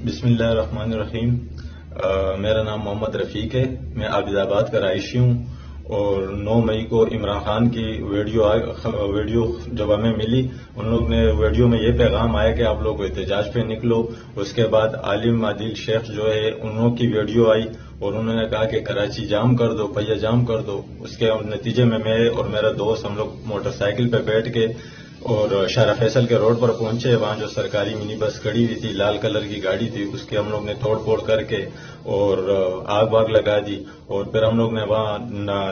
بسم اللہ الرحمن الرحیم. میرا نام محمد رفیق ہے. میں عابد آباد کا رہائشی ہوں اور 9 مئی کو عمران خان کی ویڈیو جب ہمیں ملی، ان لوگ نے ویڈیو میں یہ پیغام آیا کہ آپ لوگ احتجاج پہ نکلو. اس کے بعد عالم عادل شیخ جو ہے ان لوگوں کی ویڈیو آئی اور انہوں نے کہا کہ کراچی جام کر دو، پہیہ جام کر دو. اس کے نتیجے میں اور میرا دوست ہم لوگ موٹر سائیکل پہ بیٹھ کے اور شارع فیصل کے روڈ پر پہنچے. وہاں جو سرکاری منی بس کھڑی ہوئی تھی، لال کلر کی گاڑی تھی، اس کے ہم لوگ نے توڑ پھوڑ کر کے اور آگ واگ لگا دی. اور پھر ہم لوگ نے وہاں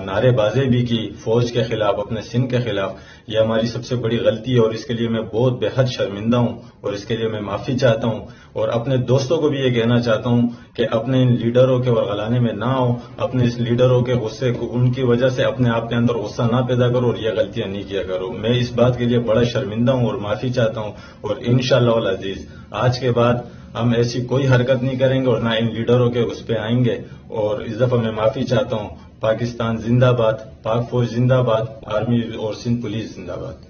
نعرے بازی بھی کی فوج کے خلاف، اپنے سندھ کے خلاف. یہ ہماری سب سے بڑی غلطی ہے اور اس کے لیے میں بہت بے حد شرمندہ ہوں اور اس کے لیے میں معافی چاہتا ہوں. اور اپنے دوستوں کو بھی یہ کہنا چاہتا ہوں کہ اپنے ان لیڈروں کے ورغلانے میں نہ آؤ، اپنے اس لیڈروں کے غصے کو، ان کی وجہ سے اپنے آپ کے اندر غصہ نہ پیدا کرو اور یہ غلطیاں نہیں کیا کرو. میں اس بات کے لیے بڑا شرمندہ ہوں اور معافی چاہتا ہوں. اور انشاءاللہ العزیز آج کے بعد ہم ایسی کوئی حرکت نہیں کریں گے اور نہ ان لیڈروں کے اس پہ آئیں گے. اور اس دفعہ میں معافی چاہتا ہوں. پاکستان زندہ باد، پاک فوج زندہ باد، آرمی اور سندھ پولیس زندہ باد.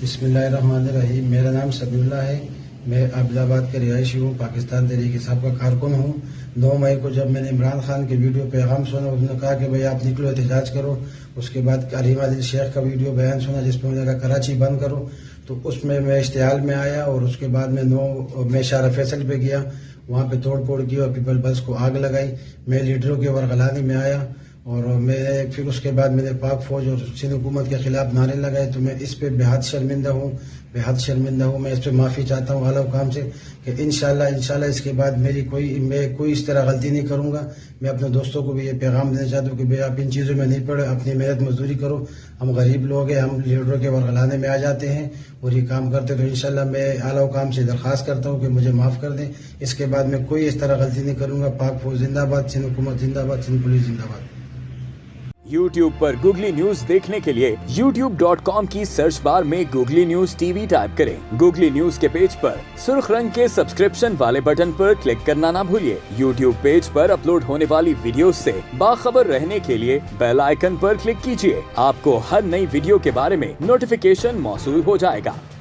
بسم اللہ الرحمن الرحیم. میرا نام سمیع اللہ ہے. میں عابد آباد کے رہائشی ہوں، پاکستان تحریک انصاف کا کارکن ہوں. 9 مئی کو جب میں نے عمران خان کی ویڈیو پیغام سنا، انہوں نے کہا کہ بھائی آپ نکلو احتجاج کرو. اس کے بعد علیم عادل شیخ کا ویڈیو بیان سنا جس میں انہوں نے کہا کراچی بند کرو. تو اس میں اشتعال میں آیا اور اس کے بعد میں شارع فیصل پہ گیا، وہاں پہ توڑ پھوڑ کی اور پیپل بس کو آگ لگائی. میں لیڈروں کے ورغلانے میں آیا اور پھر اس کے بعد میں نے پاک فوج اور سندھ حکومت کے خلاف نعرے لگائے. تو میں اس پہ بے حد شرمندہ ہوں. میں اس پہ معافی چاہتا ہوں اعلیٰ حکام سے کہ انشاءاللہ اس کے بعد میں کوئی اس طرح غلطی نہیں کروں گا. میں اپنے دوستوں کو بھی یہ پیغام دینا چاہتا ہوں کہ بھئی آپ ان چیزوں میں نہیں پڑے، اپنی محنت مزدوری کرو. ہم غریب لوگ ہیں، ہم لیڈروں کے ورغلانے میں آ جاتے ہیں اور یہ کام کرتے. تو انشاءاللہ میں اعلیٰ حکام سے درخواست کرتا ہوں کہ مجھے معاف کر دیں. اس کے بعد میں کوئی اس طرح غلطی نہیں کروں گا. پاک فوج زندہ باد، سندھ حکومت زندہ باد، سندھ پولیس زندہ باد. YouTube پر گوگلی نیوز دیکھنے کے لیے youtube.com کی سرچ بار میں googly news T V type کریں. گوگلی نیوز کے پیج پر سرخ رنگ کے سبسکرپشن والے بٹن پر کلک کرنا نہ بھولیے. YouTube پیج پر اپلوڈ ہونے والی ویڈیوز سے باخبر رہنے کے لیے بیل آئیکن پر کلک کیجیے. آپ کو ہر نئی ویڈیو کے بارے میں نوٹیفیکیشن موصول ہو جائے گا.